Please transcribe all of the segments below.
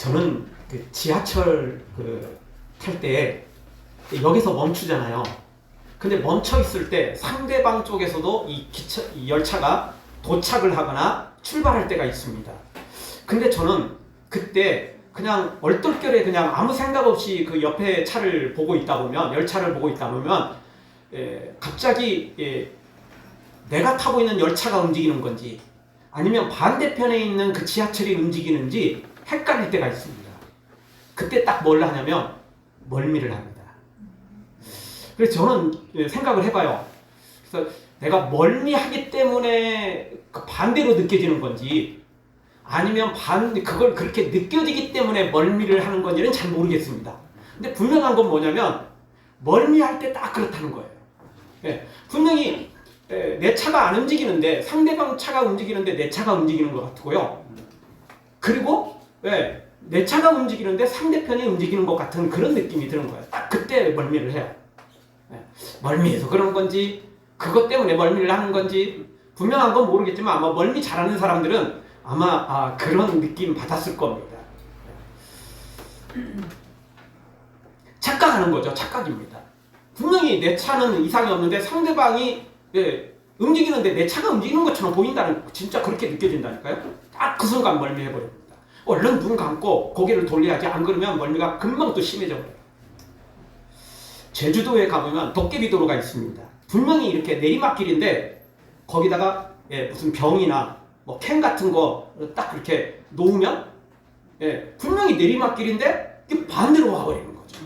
저는 그 지하철 탈 때 여기서 멈추잖아요. 근데 멈춰 있을 때 상대방 쪽에서도 이 열차가 도착을 하거나 출발할 때가 있습니다. 근데 저는 그때 그냥 얼떨결에 그냥 아무 생각 없이 그 옆에 차를 보고 있다 보면, 열차를 보고 있다 보면 갑자기 내가 타고 있는 열차가 움직이는 건지 아니면 반대편에 있는 그 지하철이 움직이는지 헷갈릴 때가 있습니다. 그때 딱 뭘 하냐면 멀미를 합니다. 그래서 저는 생각을 해봐요. 그래서 내가 멀미하기 때문에 반대로 느껴지는 건지 아니면 그걸 그렇게 느껴지기 때문에 멀미를 하는 건지는 잘 모르겠습니다. 근데 분명한 건 뭐냐면 멀미할 때 딱 그렇다는 거예요. 분명히 내 차가 안 움직이는데 상대방 차가 움직이는데 내 차가 움직이는 것 같고요. 그리고 내 차가 움직이는데 상대편이 움직이는 것 같은 그런 느낌이 드는 거예요. 딱 그때 멀미를 해요. 멀미해서 그런 건지 그것 때문에 멀미를 하는 건지 분명한 건 모르겠지만 아마 멀미 잘하는 사람들은 아마 그런 느낌 받았을 겁니다. 착각하는 거죠. 착각입니다. 분명히 내 차는 이상이 없는데 상대방이 움직이는데 내 차가 움직이는 것처럼 보인다는, 진짜 그렇게 느껴진다니까요. 딱 그 순간 멀미해버립니다. 얼른 눈 감고 고개를 돌려야지, 안 그러면 멀미가 금방 또 심해져버려요. 제주도에 가보면 도깨비도로가 있습니다. 분명히 이렇게 내리막길인데 거기다가 무슨 병이나 뭐 캔 같은 거 딱 이렇게 놓으면 분명히 내리막길인데 반대로 와버리는 거죠.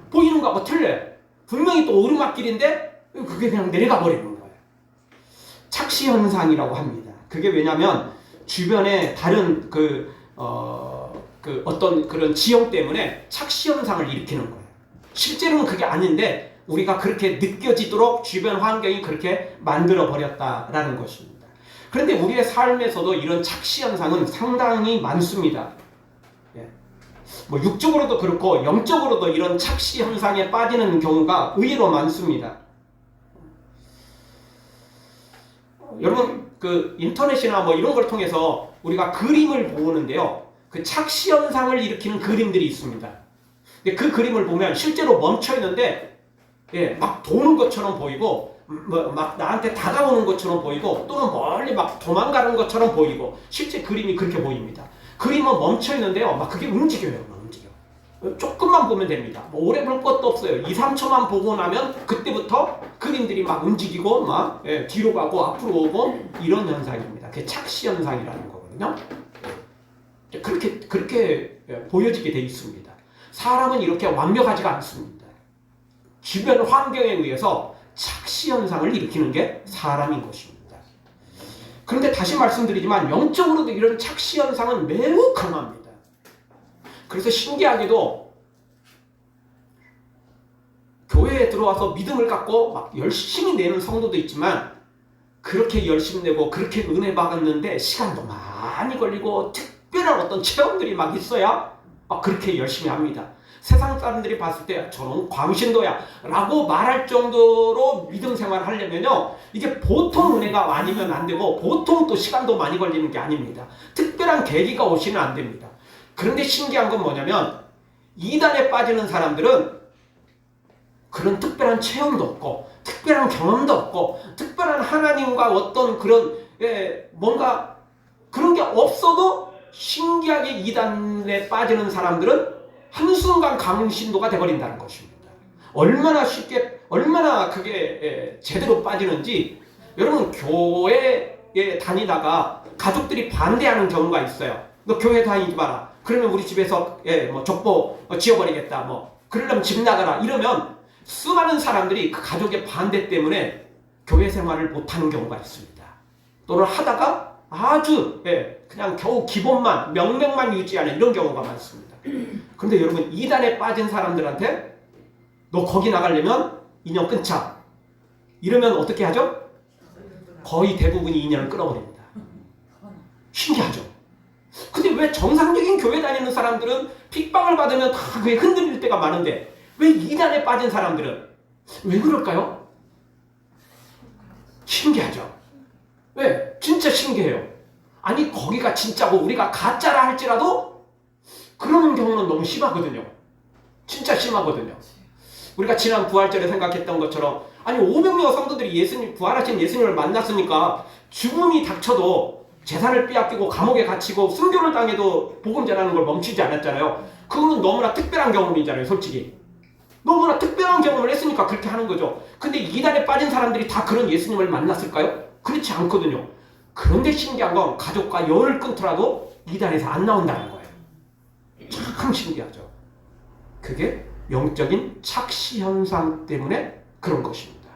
보이는 거하고 틀려요. 분명히 또 오르막길인데 그게 그냥 내려가 버리는 거예요. 착시 현상이라고 합니다. 그게 왜냐면 주변에 다른 어떤 그런 지형 때문에 착시 현상을 일으키는 거예요. 실제로는 그게 아닌데 우리가 그렇게 느껴지도록 주변 환경이 그렇게 만들어 버렸다라는 것입니다. 그런데 우리의 삶에서도 이런 착시 현상은 상당히 많습니다. 뭐 육적으로도 그렇고 영적으로도 이런 착시 현상에 빠지는 경우가 의외로 많습니다. 여러분 그 인터넷이나 뭐 이런 걸 통해서 우리가 그림을 보는데요, 그 착시 현상을 일으키는 그림들이 있습니다. 근데 그 그림을 보면 실제로 멈춰 있는데 막 도는 것처럼 보이고 막 나한테 다가오는 것처럼 보이고 또는 멀리 막 도망가는 것처럼 보이고 실제 그림이 그렇게 보입니다. 그림은 멈춰 있는데요, 막 그게 움직여요. 조금만 보면 됩니다. 뭐 오래 볼 것도 없어요. 2, 3초만 보고 나면 그때부터 그림들이 막 움직이고 막 뒤로 가고 앞으로 오고 이런 현상입니다. 그게 착시 현상이라는 거거든요. 그렇게 보여지게 돼 있습니다. 사람은 이렇게 완벽하지가 않습니다. 주변 환경에 의해서 착시 현상을 일으키는 게 사람인 것입니다. 그런데 다시 말씀드리지만 영적으로도 이런 착시 현상은 매우 강합니다. 그래서 신기하게도 교회에 들어와서 믿음을 갖고 막 열심히 내는 성도도 있지만 그렇게 열심히 내고 그렇게 은혜 받았는데 시간도 많이 걸리고 특별한 어떤 체험들이 막 있어야 막 그렇게 열심히 합니다. 세상 사람들이 봤을 때 저런 광신도야 라고 말할 정도로 믿음 생활을 하려면요, 이게 보통 은혜가 아니면 안 되고 보통 또 시간도 많이 걸리는 게 아닙니다. 특별한 계기가 오시면 안 됩니다. 그런데 신기한 건 뭐냐면 이단에 빠지는 사람들은 그런 특별한 체험도 없고 특별한 경험도 없고 특별한 하나님과 어떤 그런 뭔가 그런 게 없어도 신기하게 이단에 빠지는 사람들은 한순간 강신도가 돼버린다는 것입니다. 얼마나 쉽게 얼마나 그게 제대로 빠지는지 여러분, 교회에 다니다가 가족들이 반대하는 경우가 있어요. 너 교회 다니지 마라. 그러면 우리 집에서 뭐 족보 지어버리겠다. 뭐 그러려면 집 나가라. 이러면 수많은 사람들이 그 가족의 반대 때문에 교회 생활을 못하는 경우가 있습니다. 또는 하다가 아주 그냥 겨우 기본만 명맥만 유지하는 이런 경우가 많습니다. 그런데 여러분, 이단에 빠진 사람들한테 너 거기 나가려면 인연 끊자 이러면 어떻게 하죠? 거의 대부분이 인연을 끊어버립니다. 신기하죠? 근데 왜 정상적인 교회 다니는 사람들은 핍박을 받으면 다 그게 흔들릴 때가 많은데 왜 이단에 빠진 사람들은 왜 그럴까요? 신기하죠? 왜? 진짜 신기해요. 아니 거기가 진짜고 우리가 가짜라 할지라도 이런 경우는 너무 심하거든요. 진짜 심하거든요. 우리가 지난 부활절에 생각했던 것처럼 아니 500명 성도들이 예수님 부활하신 예수님을 만났으니까 죽음이 닥쳐도 재산을 빼앗기고 감옥에 갇히고 순교를 당해도 복음 전하는 걸 멈추지 않았잖아요. 그거는 너무나 특별한 경험이잖아요. 솔직히 너무나 특별한 경험을 했으니까 그렇게 하는 거죠. 근데 이단에 빠진 사람들이 다 그런 예수님을 만났을까요? 그렇지 않거든요. 그런데 신기한 건 가족과 열을 끊더라도 이단에서 안 나온다는 거예요. 참 신기하죠. 그게 영적인 착시 현상 때문에 그런 것입니다.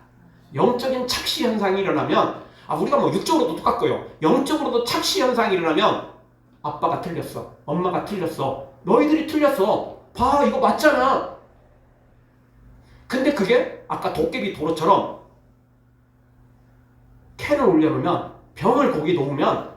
영적인 착시 현상이 일어나면 우리가 뭐 육적으로도 똑같고요. 영적으로도 착시 현상이 일어나면 아빠가 틀렸어. 엄마가 틀렸어. 너희들이 틀렸어. 봐, 이거 맞잖아. 근데 그게 아까 도깨비 도로처럼 캔을 올려놓으면 병을 거기 놓으면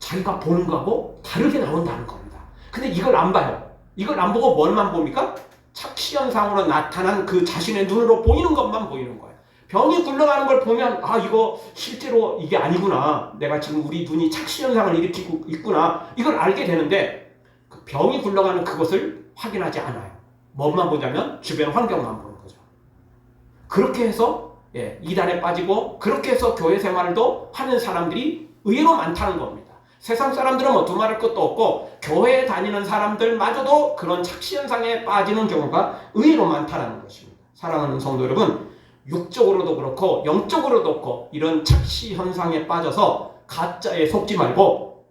자기가 보는 거하고 다르게 나온다는 겁니다. 근데 이걸 안 봐요. 이걸 안 보고 뭘만 봅니까? 착시현상으로 나타난 그 자신의 눈으로 보이는 것만 보이는 거예요. 병이 굴러가는 걸 보면 이거 실제로 이게 아니구나. 내가 지금 우리 눈이 착시현상을 일으키고 있구나. 이걸 알게 되는데 그 병이 굴러가는 그것을 확인하지 않아요. 뭐만 보냐면 주변 환경만 보는 거죠. 그렇게 해서 이단에 빠지고 그렇게 해서 교회 생활도 하는 사람들이 의외로 많다는 겁니다. 세상 사람들은 뭐 두말할 것도 없고 교회에 다니는 사람들마저도 그런 착시현상에 빠지는 경우가 의외로 많다는 것입니다. 사랑하는 성도 여러분, 육적으로도 그렇고 영적으로도 그렇고 이런 착시현상에 빠져서 가짜에 속지 말고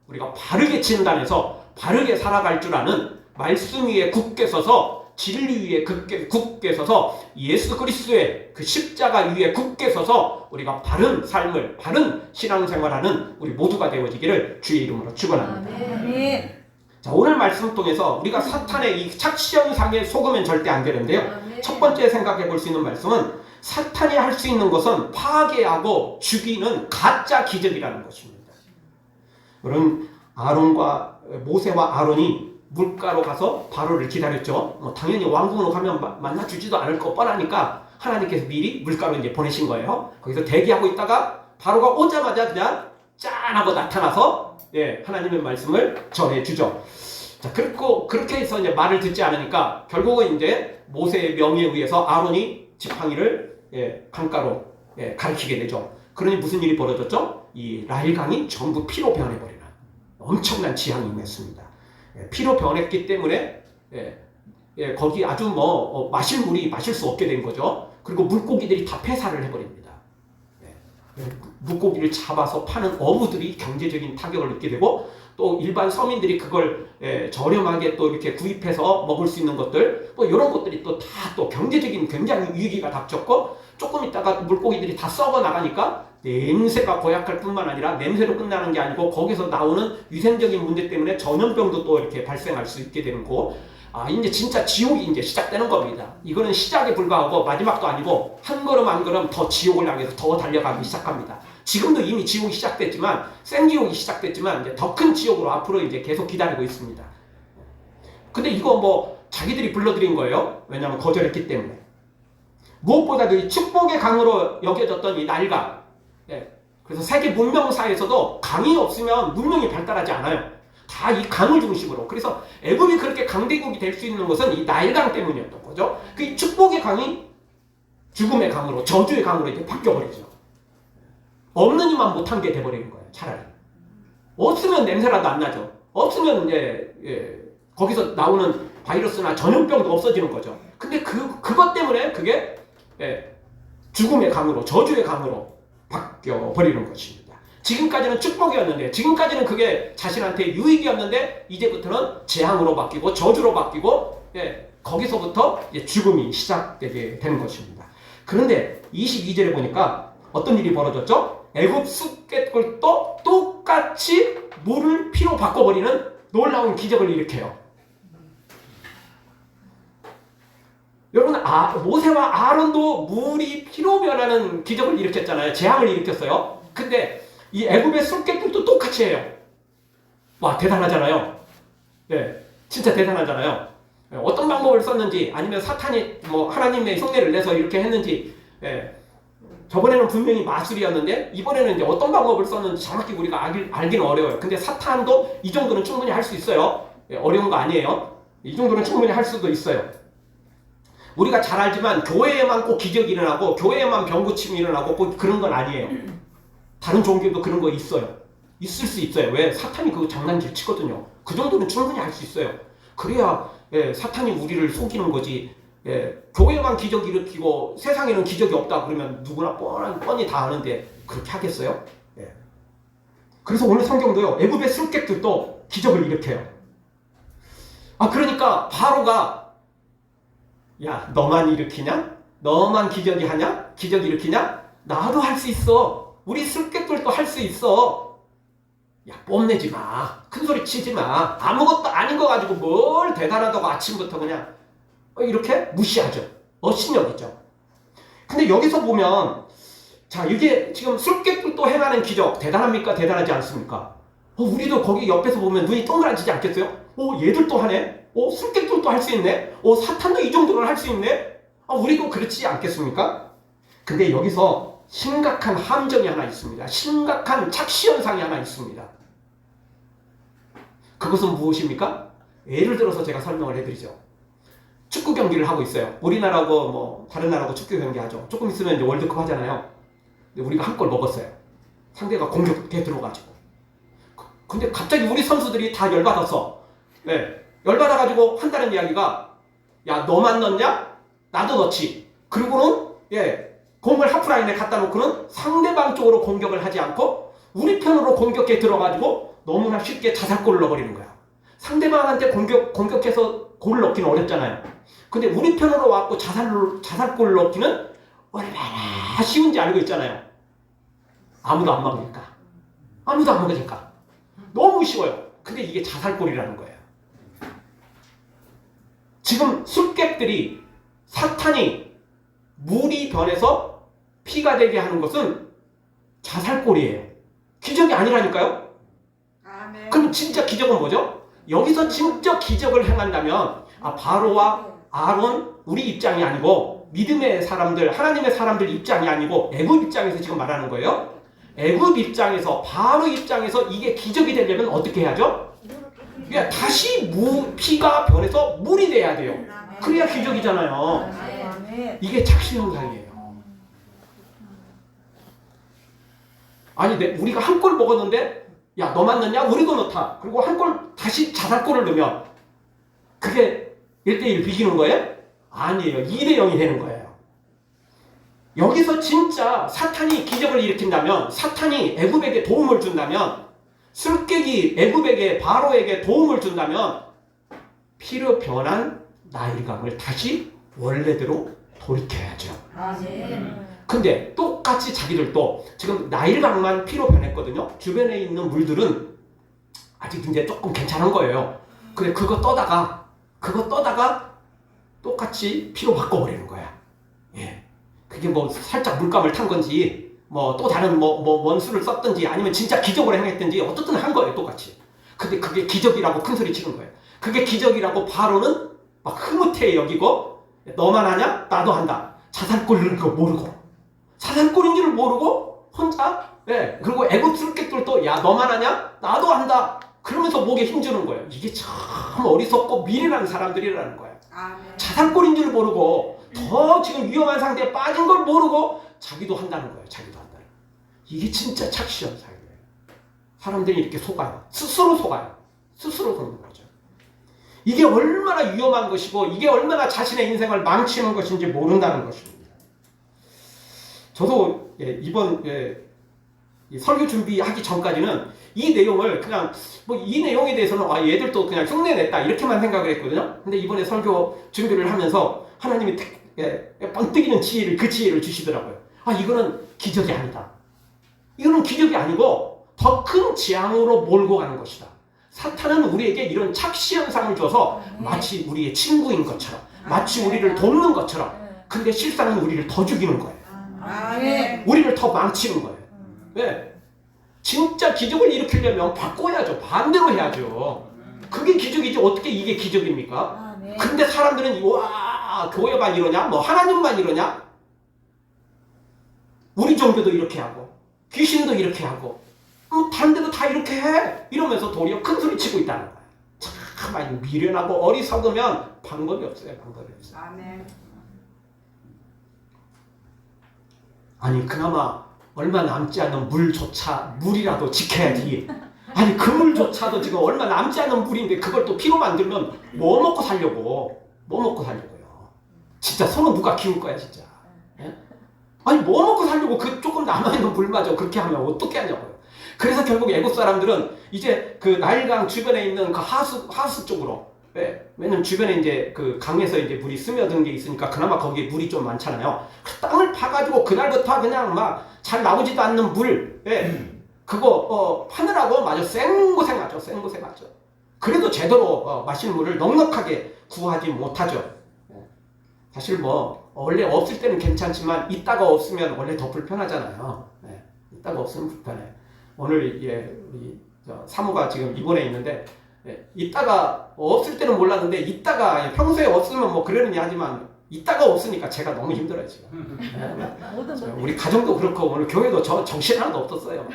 우리가 바르게 진단해서 바르게 살아갈 줄 아는 말씀 위에 굳게 서서 진리 위에 굳게 서서 예수 그리스도의 그 십자가 위에 굳게 서서 우리가 바른 삶을 바른 신앙생활하는 우리 모두가 되어지기를 주의 이름으로 축원합니다. 아멘. 자, 오늘 말씀 통해서 우리가 사탄의 이 착시현상에 속으면 절대 안 되는데요. 아멘. 첫 번째 생각해 볼 수 있는 말씀은 사탄이 할 수 있는 것은 파괴하고 죽이는 가짜 기적이라는 것입니다. 여러분, 아론과 모세와 아론이 물가로 가서 바로를 기다렸죠. 당연히 왕궁으로 가면 만나주지도 않을 거 뻔하니까 하나님께서 미리 물가로 이제 보내신 거예요. 거기서 대기하고 있다가 바로가 오자마자 그냥 짠 하고 나타나서 하나님의 말씀을 전해주죠. 자, 그렇게 해서 이제 말을 듣지 않으니까 결국은 이제 모세의 명의에 의해서 아론이 지팡이를 강가로 가리키게 되죠. 그러니 무슨 일이 벌어졌죠? 이 나일강이 전부 피로 변해버리는 엄청난 지향이 임했습니다. 피로 변했기 때문에 거기 아주 마실 물이 마실 수 없게 된 거죠. 그리고 물고기들이 다 폐사를 해버립니다. 물고기를 잡아서 파는 어부들이 경제적인 타격을 입게 되고 또 일반 서민들이 그걸 저렴하게 또 이렇게 구입해서 먹을 수 있는 것들 뭐 이런 것들이 또 다 또 경제적인 굉장히 위기가 닥쳤고 조금 있다가 물고기들이 다 썩어 나가니까 냄새가 고약할 뿐만 아니라 냄새로 끝나는 게 아니고 거기서 나오는 위생적인 문제 때문에 전염병도 또 이렇게 발생할 수 있게 되는 거. 이제 진짜 지옥이 이제 시작되는 겁니다. 이거는 시작에 불과하고 마지막도 아니고 한 걸음 한 걸음 더 지옥을 향해서 더 달려가기 시작합니다. 지금도 이미 지옥이 시작됐지만 생지옥이 시작됐지만 이제 더 큰 지옥으로 앞으로 이제 계속 기다리고 있습니다. 근데 이거 뭐 자기들이 불러들인 거예요. 왜냐하면 거절했기 때문에. 무엇보다도 이 축복의 강으로 여겨졌던 이 나일강. 그래서 세계 문명사에서도 강이 없으면 문명이 발달하지 않아요. 다 이 강을 중심으로. 그래서 애굽이 그렇게 강대국이 될 수 있는 것은 이 나일강 때문이었던 거죠. 그 축복의 강이 죽음의 강으로 저주의 강으로 이제 바뀌어버리죠. 없는 이만 못한 게 돼버리는 거예요. 차라리. 없으면 냄새라도 안 나죠. 없으면 이제 거기서 나오는 바이러스나 전염병도 없어지는 거죠. 근데 그것 때문에 그게 죽음의 강으로 저주의 강으로 바뀌어버리는 것입니다. 지금까지는 축복이었는데 지금까지는 그게 자신한테 유익이었는데 이제부터는 재앙으로 바뀌고 저주로 바뀌고 거기서부터 이제 죽음이 시작되게 되는 것입니다. 그런데 22절에 보니까 어떤 일이 벌어졌죠? 애굽 숫개꿀도 똑같이 물을 피로 바꿔버리는 놀라운 기적을 일으켜요. 여러분, 모세와 아론도 물이 피로 변하는 기적을 일으켰잖아요. 재앙을 일으켰어요. 근데 이 애굽의 숫개꿀도 똑같이 해요. 와, 대단하잖아요. 진짜 대단하잖아요. 어떤 방법을 썼는지 아니면 사탄이 뭐 하나님의 흉내를 내서 이렇게 했는지 저번에는 분명히 마술이었는데 이번에는 이제 어떤 방법을 썼는지 정확히 우리가 알기는 어려워요. 근데 사탄도 이 정도는 충분히 할 수 있어요. 어려운 거 아니에요. 이 정도는 충분히 할 수도 있어요. 우리가 잘 알지만 교회에만 꼭 기적이 일어나고 교회에만 병고침이 일어나고 꼭 그런 건 아니에요. 다른 종교도 그런 거 있어요. 있을 수 있어요. 왜? 사탄이 그거 장난질 치거든요. 그 정도는 충분히 할 수 있어요. 그래야 사탄이 우리를 속이는 거지. 교회만 기적 일으키고 세상에는 기적이 없다 그러면 누구나 뻔히 다 아는데 그렇게 하겠어요? 그래서 오늘 성경도요. 애굽의 술객들도 기적을 일으켜요. 그러니까 바로가 야 너만 일으키냐? 너만 기적이 하냐? 기적 일으키냐? 나도 할 수 있어. 우리 술객들도 할 수 있어. 야 뽐내지 마. 큰소리 치지 마. 아무것도 아닌 거 가지고 뭘 대단하다고 아침부터 그냥 이렇게 무시하죠. 업신여기죠. 근데 여기서 보면 자 이게 지금 술객들도 행하는 기적 대단합니까? 대단하지 않습니까? 우리도 거기 옆에서 보면 눈이 동그라지지 않겠어요? 얘들도 하네? 술객들도 할 수 있네? 사탄도 이 정도는 할 수 있네? 우리도 그렇지 않겠습니까? 근데 여기서 심각한 함정이 하나 있습니다. 심각한 착시현상이 하나 있습니다. 그것은 무엇입니까? 예를 들어서 제가 설명을 해드리죠. 축구 경기를 하고 있어요. 우리나라하고 뭐 다른 나라하고 축구 경기하죠. 조금 있으면 이제 월드컵 하잖아요. 근데 우리가 한 골 먹었어요. 상대가 공격에 들어가지고. 근데 갑자기 우리 선수들이 다 열받았어. 열받아가지고 한다는 이야기가 야 너만 넣냐? 나도 넣지. 그리고는 공을 하프라인에 갖다 놓고는 상대방 쪽으로 공격을 하지 않고 우리 편으로 공격에 들어가지고 너무나 쉽게 자살골을 넣어버리는 거야. 상대방한테 공격해서 골을 넣기는 어렵잖아요. 근데 우리 편으로 와서 자살골을 넣기는 얼마나 쉬운지 알고 있잖아요. 아무도 안 막으니까. 아무도 안 막으니까. 너무 쉬워요. 근데 이게 자살골이라는 거예요. 지금 술객들이 사탄이 물이 변해서 피가 되게 하는 것은 자살골이에요. 기적이 아니라니까요. 아멘. 그럼 진짜 기적은 뭐죠? 여기서 진짜 기적을 행한다면 바로와 아론 우리 입장이 아니고 믿음의 사람들 하나님의 사람들 입장이 아니고 애굽 입장에서 지금 말하는 거예요. 애굽 입장에서 바로 입장에서 이게 기적이 되려면 어떻게 해야죠? 그러니까 다시 피가 변해서 물이 돼야 돼요. 그래야 기적이잖아요. 이게 착시현상이에요. 아니 우리가 한 골 먹었는데 야 너만 넣냐? 우리도 넣다. 그리고 한 골 다시 자살골을 넣으면 그게 1대1 비기는 거예요? 아니에요. 2대0이 되는 거예요. 여기서 진짜 사탄이 기적을 일으킨다면 사탄이 애굽에게 도움을 준다면 술객이 애굽에게 바로에게 도움을 준다면 피로 변한 나일강을 다시 원래대로 돌이켜야죠. 근데 똑같이 자기들도 지금 나일강만 피로 변했거든요. 주변에 있는 물들은 아직 이제 조금 괜찮은 거예요. 근데 그거 떠다가 똑같이 피로 바꿔버리는 거야. 그게 뭐 살짝 물감을 탄 건지 뭐 또 다른 뭐 원수를 썼든지 아니면 진짜 기적을 행했든지 어떻든 한 거예요. 똑같이. 근데 그게 기적이라고 큰소리 치는 거예요. 그게 기적이라고 바로는 막 흐뭇해 여기고 너만 하냐? 나도 한다. 자살골인 거 모르고 자살골인 줄 모르고 혼자 그리고 애굽 술객들도 야 너만 하냐? 나도 한다. 그러면서 목에 힘주는 거예요. 이게 참 어리석고 미련한 사람들이라는 거예요. 자살골인 줄 모르고 더 지금 위험한 상태에 빠진 걸 모르고 자기도 한다는 거예요. 자기도 한다는 거예요. 이게 진짜 착시현상이에요. 사람들이 이렇게 속아요. 스스로 속아요. 스스로 속는 거죠. 이게 얼마나 위험한 것이고 이게 얼마나 자신의 인생을 망치는 것인지 모른다는 것입니다. 저도 이번 설교 준비하기 전까지는 이 내용을 그냥 이 내용에 대해서는 얘들도 그냥 흉내냈다 이렇게만 생각을 했거든요. 근데 이번에 설교 준비를 하면서 하나님이 번뜩이는 지혜를 주시더라고요. 이거는 기적이 아니다. 이거는 기적이 아니고 더 큰 재앙으로 몰고 가는 것이다. 사탄은 우리에게 이런 착시현상을 줘서 마치 우리의 친구인 것처럼 마치 우리를 돕는 것처럼 근데 실상은 우리를 더 죽이는 거예요. 우리를 더 망치는 거예요. 진짜 기적을 일으키려면 바꿔야죠. 반대로 해야죠. 그게 기적이지 어떻게 이게 기적입니까? 근데 사람들은 와 교회만 이러냐? 뭐 하나님만 이러냐? 우리 종교도 이렇게 하고 귀신도 이렇게 하고 다른 데도 다 이렇게 해 이러면서 도리어 큰소리 치고 있다는 거예요. 참 많이 미련하고 어리석으면 방법이 없어요. 방법이 없어요. 아멘. 아니 그나마 얼마 남지 않은 물이라도 지켜야지. 아니 그 물조차도 지금 얼마 남지 않은 물인데 그걸 또 피로 만들면 뭐 먹고 살려고? 뭐 먹고 살려고요? 진짜 손은 누가 키울 거야 진짜. 예? 아니 뭐 먹고 살려고 그 조금 남아있는 물마저 그렇게 하면 어떻게 하냐고요. 그래서 결국 애국 사람들은 이제 그 나일강 주변에 있는 그 하수 쪽으로, 왜냐면 주변에 이제 그 강에서 이제 물이 스며드는 게 있으니까 그나마 거기에 물이 좀 많잖아요. 그 땅을 파가지고 그날부터 그냥 막 잘 나오지도 않는 물, 그거 파느라고 마저 생고생하죠. 생고생하죠. 그래도 제대로 마실 물을 넉넉하게 구하지 못하죠. 사실 뭐 원래 없을 때는 괜찮지만 있다가 없으면 원래 더 불편하잖아요. 있다가 없으면 불편해. 오늘 우리 사모가 지금 입원해 있는데 있다가 없을 때는 몰랐는데 있다가 평소에 없으면 뭐 그러느니 하지만 있다가 없으니까 제가 너무 힘들어요 지금. 우리 가정도 그렇고 오늘 교회도 정신 하나도 없었어요.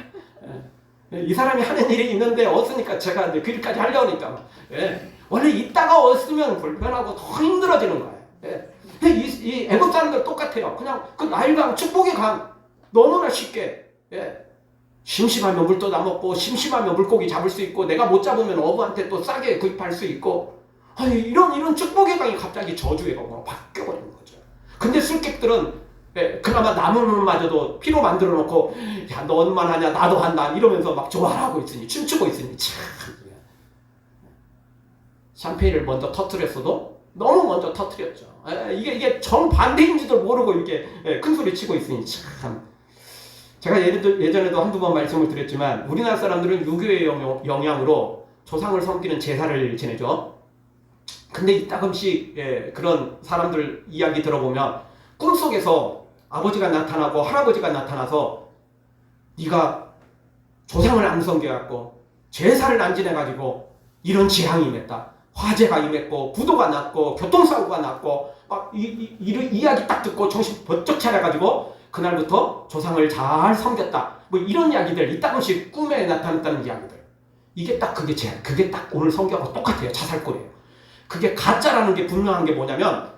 이 사람이 하는 일이 있는데 없으니까 제가 이제 그 일까지 하려니까 원래 있다가 없으면 불편하고 더 힘들어지는 거예요. 이 애국 사람들 똑같아요. 그냥 그 나일강 축복의 강 너무나 쉽게 심심하면 물도 다 먹고 심심하면 물고기 잡을 수 있고 내가 못 잡으면 어부한테 또 싸게 구입할 수 있고 아니 이런 축복의 강이 갑자기 저주의 강으로 바뀌어버리는 거죠. 근데 술객들은 그나마 남은 물마저도 피로 만들어 놓고 야 너만 하냐 나도 한다 이러면서 막 좋아하고 있으니 춤추고 있으니 참 샴페인을 먼저 터뜨렸어도 너무 먼저 터뜨렸죠. 이게 정반대인지도 모르고 이렇게 큰 소리 치고 있으니 참. 제가 예전에도 한두 번 말씀을 드렸지만 우리나라 사람들은 유교의 영향으로 조상을 섬기는 제사를 지내죠. 근데 이따금씩 그런 사람들 이야기 들어보면 꿈속에서 아버지가 나타나고 할아버지가 나타나서 네가 조상을 안 섬겨갖고 제사를 안 지내가지고 이런 재앙이 임했다. 화재가 임했고 부도가 났고 교통사고가 났고 막 이야기 딱 듣고 정신 번쩍 차려가지고 그날부터 조상을 잘 섬겼다. 뭐 이런 이야기들 이따금씩 꿈에 나타났다는 이야기들. 이게 딱 그게 딱 오늘 성경하고 똑같아요. 자살골이에요. 그게 가짜라는 게 분명한 게 뭐냐면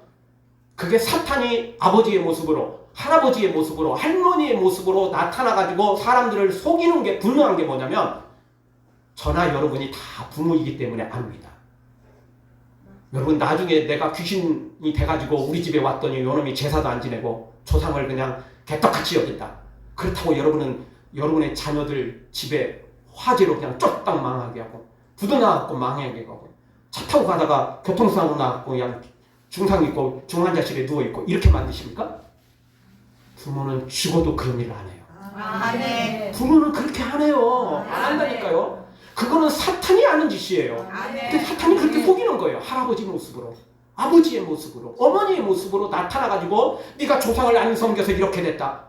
그게 사탄이 아버지의 모습으로 할아버지의 모습으로 할머니의 모습으로 나타나가지고 사람들을 속이는 게 분명한 게 뭐냐면 저나 여러분이 다 부모이기 때문에 압니다. 여러분 나중에 내가 귀신이 돼가지고 우리 집에 왔더니 요놈이 제사도 안 지내고 조상을 그냥 개떡같이 여긴다. 그렇다고 여러분의 자녀들 집에 화재로 그냥 쫄딱 망하게 하고 부도 나갖고 망하게 하고 차 타고 가다가 교통사고 나갖고 그냥 중상 있고 중환자실에 누워있고 이렇게 만드십니까? 부모는 죽어도 그런 일을 안 해요. 네. 부모는 그렇게 안 해요. 안 한다니까요. 그거는 사탄이 하는 짓이에요. 근데 사탄이 그렇게 속이는 거예요. 할아버지 모습으로 아버지의 모습으로 어머니의 모습으로 나타나가지고 네가 조상을 안 섬겨서 이렇게 됐다.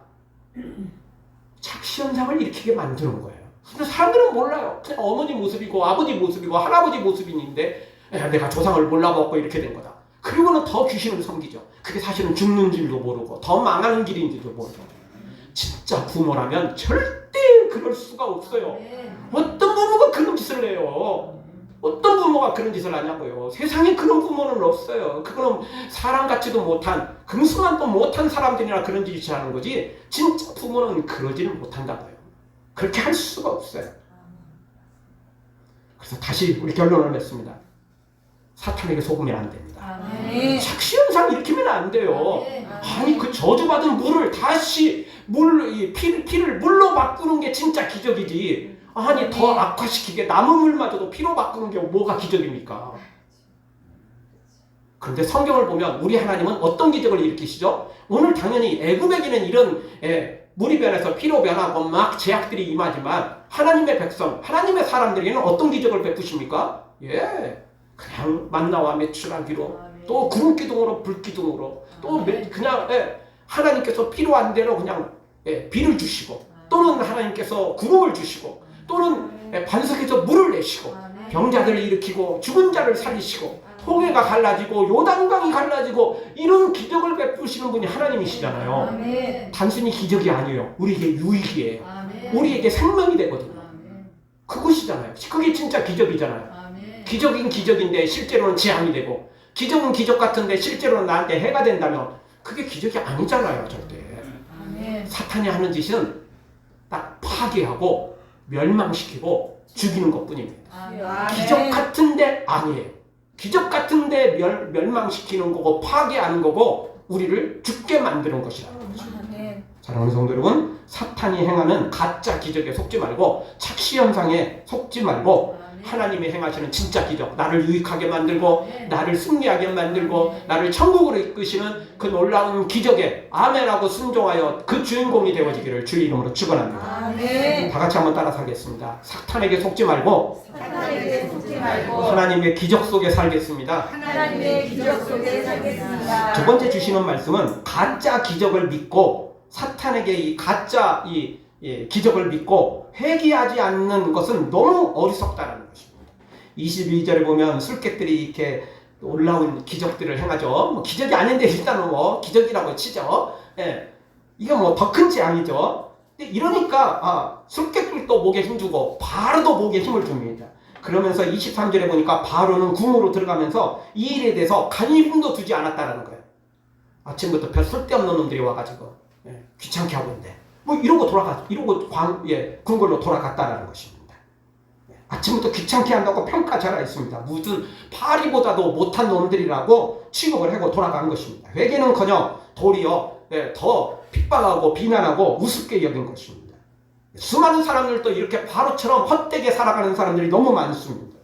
착시현상을 일으키게 만드는 거예요. 근데 사람들은 몰라요. 그냥 어머니 모습이고 아버지 모습이고 할아버지 모습인데 내가 조상을 몰라먹고 이렇게 된 거다. 그리고는 더 귀신을 섬기죠. 그게 사실은 죽는 줄도 모르고 더 망하는 길인지도 모르고. 진짜 부모라면 절대 그럴 수가 없어요. 어떤 부모가 그런 짓을 해요. 어떤 부모가 그런 짓을 하냐고요. 세상에 그런 부모는 없어요. 그거는 사람 같지도 못한 금수만도 못한 사람들이나 그런 짓을 하는 거지 진짜 부모는 그러지는 못한다고요. 그렇게 할 수가 없어요. 그래서 다시 우리 결론을 맺습니다. 사탄에게 속으면 안 됩니다. 착시현상 일으키면 안 돼요. 아니 그 저주받은 물을 다시 피를 물로 바꾸는 게 진짜 기적이지. 아니 더 악화시키게 남은 물마저도 피로 바꾸는 게 뭐가 기적입니까? 그런데 성경을 보면 우리 하나님은 어떤 기적을 일으키시죠? 오늘 당연히 애굽에게는 이런 물이 변해서 피로 변하고 막 제약들이 임하지만 하나님의 백성, 하나님의 사람들에게는 어떤 기적을 베푸십니까? 그냥 만나와 메추라기로 또 구름 기둥으로 불 기둥으로 또 그냥 하나님께서 필요한 대로 그냥 비를 주시고 또는 하나님께서 구름을 주시고 또는 반석에서 물을 내시고 병자들을 일으키고 죽은 자를 살리시고 홍해가 갈라지고 요단강이 갈라지고 이런 기적을 베푸시는 분이 하나님이시잖아요. 단순히 기적이 아니에요. 우리에게 유익이에요. 우리에게 생명이 되거든요. 그것이잖아요. 그게 진짜 기적이잖아요. 기적인 기적인데 실제로는 재앙이 되고, 기적은 기적 같은데 실제로는 나한테 해가 된다면 그게 기적이 아니잖아요, 절대. 사탄이 하는 짓은 딱 파괴하고 멸망시키고 죽이는 것뿐입니다. 기적 같은데 아니에요. 기적 같은데 멸망시키는 거고 파괴하는 거고 우리를 죽게 만드는 것이라는 거죠. 사랑하는 성도 여러분, 사탄이 행하는 가짜 기적에 속지 말고 착시현상에 속지 말고 하나님이 행하시는 진짜 기적, 나를 유익하게 만들고 나를 승리하게 만들고 나를 천국으로 이끄시는 그 놀라운 기적에 아멘하고 순종하여 그 주인공이 되어지기를 주의 이름으로 축원합니다. 다 같이 한번 따라서 하겠습니다. 사탄에게 속지 말고 하나님의 기적 속에 살겠습니다. 두 번째 주시는 말씀은 가짜 기적을 믿고 사탄에게 이 가짜 기적을 믿고 회개하지 않는 것은 너무 어리석다는 것입니다. 22절에 보면 술객들이 이렇게 놀라운 기적들을 행하죠. 뭐 기적이 아닌데 일단은 뭐 기적이라고 치죠. 예. 이거 뭐 더 큰 재앙이죠. 이러니까 술객들도 목에 힘주고 바로도 목에 힘을 줍니다. 그러면서 23절에 보니까 바로는 궁으로 들어가면서 이 일에 대해서 간이 힘도 두지 않았다는 거예요. 아침부터 별 쓸데없는 놈들이 와가지고 귀찮게 하고 있는데 뭐 이러고 궁궐로 돌아갔다라는 것입니다. 아침부터 귀찮게 한다고 평가절하 있습니다. 무슨 파리보다도 못한 놈들이라고 취급을 하고 돌아간 것입니다. 회개는커녕 도리어 더 핍박하고 비난하고 우습게 여긴 것입니다. 수많은 사람들도 이렇게 바로처럼 헛되게 살아가는 사람들이 너무 많습니다.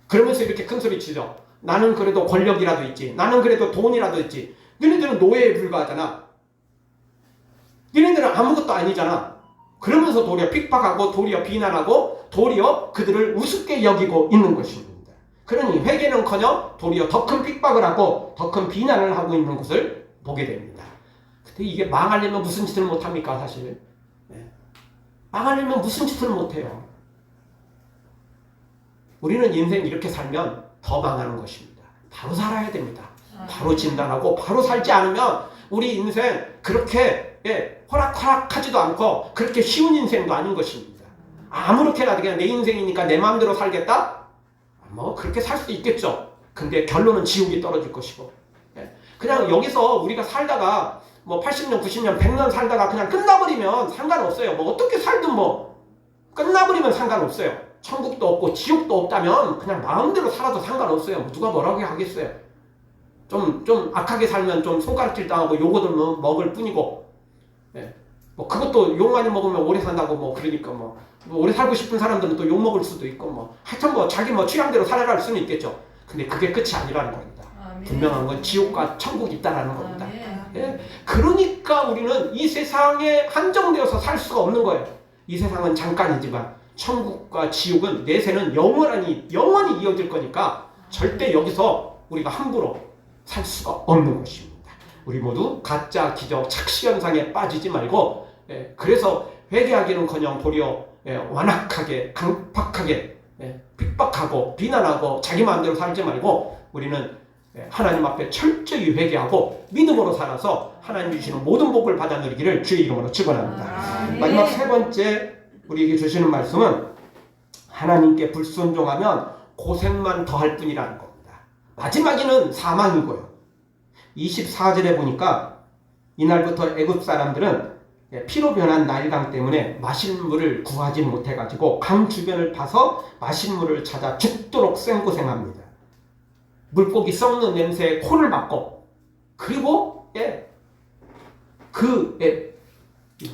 그러면서 이렇게 큰소리치죠. 나는 그래도 권력이라도 있지, 나는 그래도 돈이라도 있지. 너네들은 노예에 불과하잖아. 너네들은 아무것도 아니잖아. 그러면서 도리어 핍박하고 도리어 비난하고 도리어 그들을 우습게 여기고 있는 것입니다. 그러니 회개는커녕 도리어 더 큰 핍박을 하고 더 큰 비난을 하고 있는 것을 보게 됩니다. 근데 이게 망하려면 무슨 짓을 못합니까, 사실? 망하려면 무슨 짓을 못해요. 우리는 인생 이렇게 살면 더 망하는 것입니다. 바로 살아야 됩니다. 바로 진단하고 바로 살지 않으면 우리 인생 그렇게 호락호락하지도 않고 그렇게 쉬운 인생도 아닌 것입니다. 아무렇게나 그냥 내 인생이니까 내 마음대로 살겠다? 뭐 그렇게 살 수 있겠죠. 근데 결론은 지옥이 떨어질 것이고, 그냥 여기서 우리가 살다가 뭐 80년, 90년, 100년 살다가 그냥 끝나버리면 상관없어요. 뭐 어떻게 살든 뭐 끝나버리면 상관없어요. 천국도 없고 지옥도 없다면 그냥 마음대로 살아도 상관없어요. 뭐 누가 뭐라고 하겠어요. 좀 악하게 살면 좀 손가락질 당하고 요거들 먹을 뿐이고, 뭐 그것도 욕 많이 먹으면 오래 산다고 뭐 그러니까 뭐 오래 살고 싶은 사람들은 또 욕 먹을 수도 있고 뭐 하여튼 뭐 자기 뭐 취향대로 살아갈 수는 있겠죠. 근데 그게 끝이 아니라는 겁니다. 분명한 건 지옥과 천국이 있다라는 겁니다. 그러니까 우리는 이 세상에 한정되어서 살 수가 없는 거예요. 이 세상은 잠깐이지만 천국과 지옥은 내세는 영원히 이어질 거니까 절대 여기서 우리가 함부로 살 수가 없는 것입니다. 우리 모두 가짜 기적 착시현상에 빠지지 말고, 그래서 회개하기는커녕 도리어 완악하게 강팍하게 핍박하고 비난하고 자기 마음대로 살지 말고 우리는 하나님 앞에 철저히 회개하고 믿음으로 살아서 하나님 주시는 모든 복을 받아 누리기를 주의 이름으로 축원합니다. 마지막 세 번째 우리에게 주시는 말씀은 하나님께 불순종하면 고생만 더할 뿐이라는 겁니다. 마지막에는 사망이고요. 24절에 보니까 이날부터 애굽 사람들은 피로 변한 나일강 때문에 마실 물을 구하지 못해가지고 강 주변을 파서 마실 물을 찾아 죽도록 생고생합니다. 물고기 썩는 냄새에 코를 막고, 그리고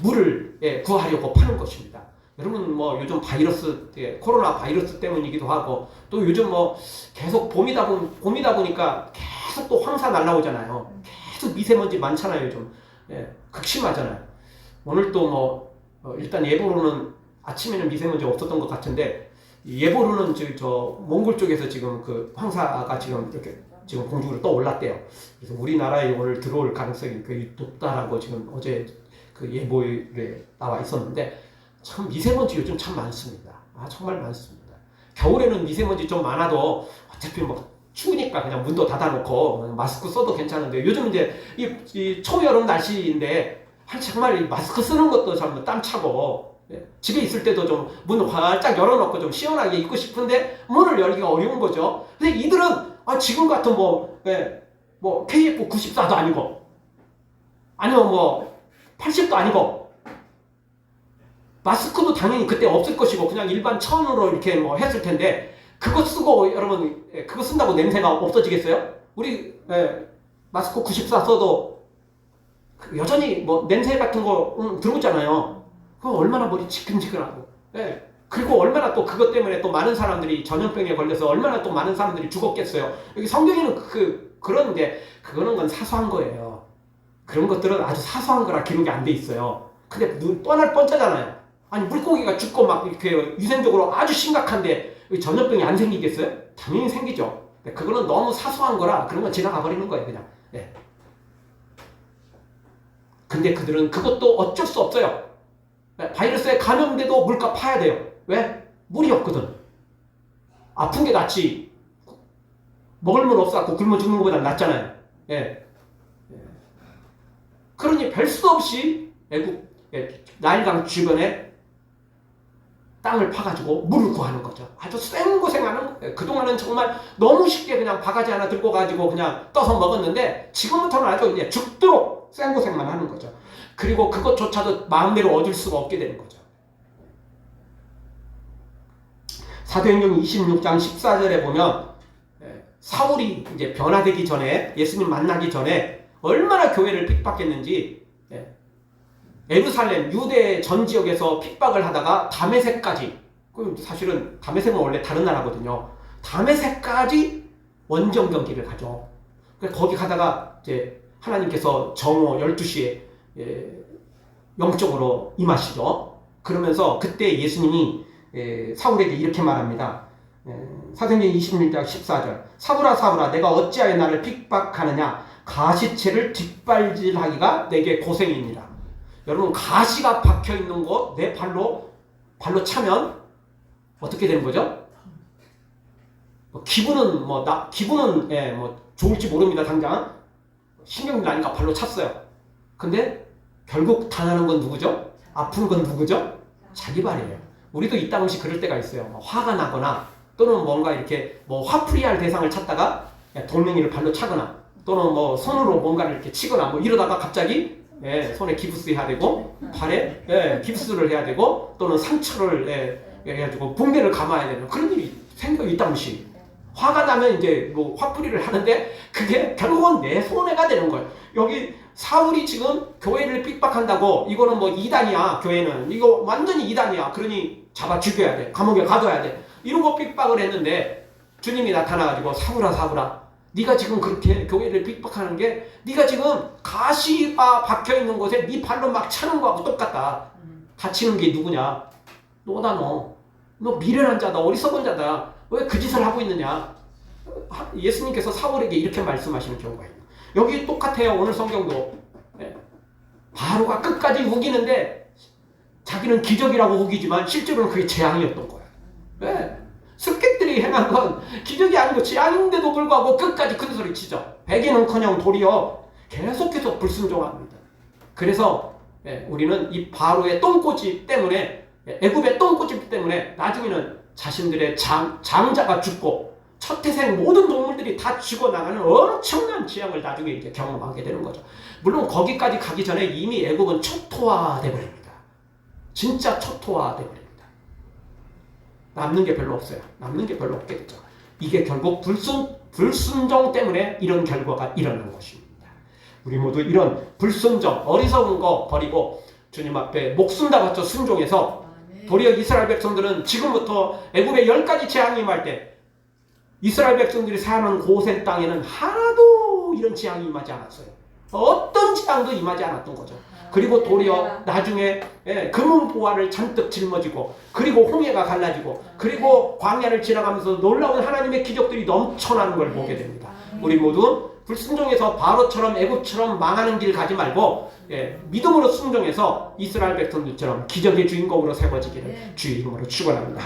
물을 구하려고 파는 것입니다. 여러분 뭐 요즘 바이러스, 코로나 바이러스 때문이기도 하고 또 요즘 뭐 계속 봄이다 보니까 계속 또 황사 날라오잖아요. 계속 미세먼지 많잖아요. 요즘 극심하잖아요. 오늘 또 뭐 일단 예보로는 아침에는 미세먼지 없었던 것 같은데 예보로는 저 몽골 쪽에서 지금 그 황사가 지금 이렇게 지금 공중으로 또 올랐대요. 그래서 우리나라에 오늘 들어올 가능성이 거의 높다라고 지금 어제 그 예보에 나와 있었는데 참 미세먼지 요즘 참 많습니다. 정말 많습니다. 겨울에는 미세먼지 좀 많아도 어차피 뭐 추우니까 그냥 문도 닫아놓고 마스크 써도 괜찮은데 요즘 이제 이 초여름 날씨인데 정말 이 마스크 쓰는 것도 참 땀차고 집에 있을 때도 좀 문 활짝 열어놓고 좀 시원하게 있고 싶은데 문을 열기가 어려운 거죠. 근데 이들은 지금 같은 뭐 KF 94도 아니고 아니면 뭐 80도 아니고 마스크도 당연히 그때 없을 것이고 그냥 일반 천으로 이렇게 뭐 했을 텐데 그거 쓰고 여러분 그거 쓴다고 냄새가 없어지겠어요? 우리 마스크 94 써도 여전히 뭐 냄새 같은 거 들어오잖아요. 그거 얼마나 머리 지끈지끈하고 그리고 얼마나 또 그것 때문에 또 많은 사람들이 전염병에 걸려서 얼마나 또 많은 사람들이 죽었겠어요. 여기 성경에는 그런데 그거는 건 사소한 거예요. 그런 것들은 아주 사소한 거라 기록이 안 돼 있어요. 근데 눈 뻔할 뻔짜잖아요. 아니 물고기가 죽고 막 이렇게 위생적으로 아주 심각한데 전염병이 안 생기겠어요? 당연히 생기죠. 그거는 너무 사소한 거라 그런 건 지나가 버리는 거예요, 그냥. 근데 그들은 그것도 어쩔 수 없어요. 바이러스에 감염돼도 물가 파야 돼요. 왜? 물이 없거든. 아픈 게 낫지. 먹을 물 없어갖고 굶어 죽는 것보다 낫잖아요. 그러니 별 수 없이 애국 나일강 주변에 땅을 파가지고 물을 구하는 거죠. 아주 생고생하는 거예요. 그동안은 정말 너무 쉽게 그냥 바가지 하나 들고 가지고 그냥 떠서 먹었는데 지금부터는 아주 이제 죽도록 생고생만 하는 거죠. 그리고 그것조차도 마음대로 얻을 수가 없게 되는 거죠. 사도행전 26장 14절에 보면 사울이 이제 변화되기 전에 예수님 만나기 전에 얼마나 교회를 핍박했는지 예루살렘 유대 전 지역에서 핍박을 하다가 다메섹까지 사실은 다메섹은 원래 다른 나라거든요. 다메섹까지 원정 경기를 가죠. 거기 가다가 이제 하나님께서 정오 12시에 영적으로 임하시죠. 그러면서 그때 예수님이 사울에게 이렇게 말합니다. 사도행전 26장 14절 사울아 사울아 내가 어찌하여 나를 핍박하느냐 가시채를 뒷발질하기가 내게 고생입니다. 여러분 가시가 박혀있는 곳 내 발로 차면 어떻게 되는 거죠? 기분은 좋을지 모릅니다. 당장 신경이 나니까 발로 찼어요. 근데 결국 당하는 건 누구죠? 아픈 건 누구죠? 자기 발이에요. 우리도 이따금씩 그럴 때가 있어요. 화가 나거나 또는 뭔가 이렇게 화풀이할 대상을 찾다가 돌멩이를 발로 차거나 또는 손으로 뭔가를 이렇게 치거나 이러다가 갑자기 손에 기부스 해야 되고 발에 깁스를 해야 되고 또는 상처를 해가지고 붕대를 감아야 되는 그런 일이 생겨요. 이따금씩 화가 나면 이제 화풀이를 하는데 그게 결국은 내 손해가 되는 거예요. 여기 사울이 지금 교회를 핍박한다고 이거는 이단이야. 교회는 이거 완전히 이단이야. 그러니 잡아 죽여야 돼. 감옥에 가둬야 돼. 이러고 핍박을 했는데 주님이 나타나가지고 사울아 사울아 네가 지금 그렇게 교회를 핍박하는 게 네가 지금 가시가 박혀있는 곳에 네 발로 막 차는 거하고 똑같다. 다치는 게 누구냐? 너다 너 미련한 자다. 어리석은 자다. 왜 그 짓을 하고 있느냐? 예수님께서 사울에게 이렇게 말씀하시는 경우가 있어요. 여기 똑같아요. 오늘 성경도 바로가 끝까지 우기는데 자기는 기적이라고 우기지만 실제로는 그게 재앙이었던 거예요. 습객들이 행한 건 기적이 아니고 재앙인데도 불구하고 끝까지 큰 소리 치죠. 백인은커녕 도리어 계속해서 불순종합니다. 그래서 우리는 이 바로의 똥꼬집 때문에 애굽의 똥꼬집 때문에 나중에는 자신들의 장자가 죽고 첫 태생 모든 동물들이 다 죽어나가는 엄청난 재앙을 나중에 이제 경험하게 되는 거죠. 물론 거기까지 가기 전에 이미 애굽은 초토화돼 버립니다. 진짜 초토화돼 버립니다. 남는 게 별로 없어요. 남는 게 별로 없게 되죠. 이게 결국 불순종 때문에 이런 결과가 일어난 것입니다. 우리 모두 이런 불순종, 어리석은 거 버리고 주님 앞에 목숨 다 바쳐 순종해서 도리어 이스라엘 백성들은 지금부터 애굽의 10가지 재앙이 임할 때 이스라엘 백성들이 사는 고센 땅에는 하나도 이런 재앙이 임하지 않았어요. 어떤 재앙도 임하지 않았던 거죠. 그리고 도리어 나중에 금은 보화를 잔뜩 짊어지고 그리고 홍해가 갈라지고 그리고 광야를 지나가면서 놀라운 하나님의 기적들이 넘쳐나는 걸 보게 됩니다. 우리 모두 불순종해서 바로처럼 애굽처럼 망하는 길 가지 말고 믿음으로 순종해서 이스라엘 백성들처럼 기적의 주인공으로 세워지기를 주의 이름으로 축원합니다.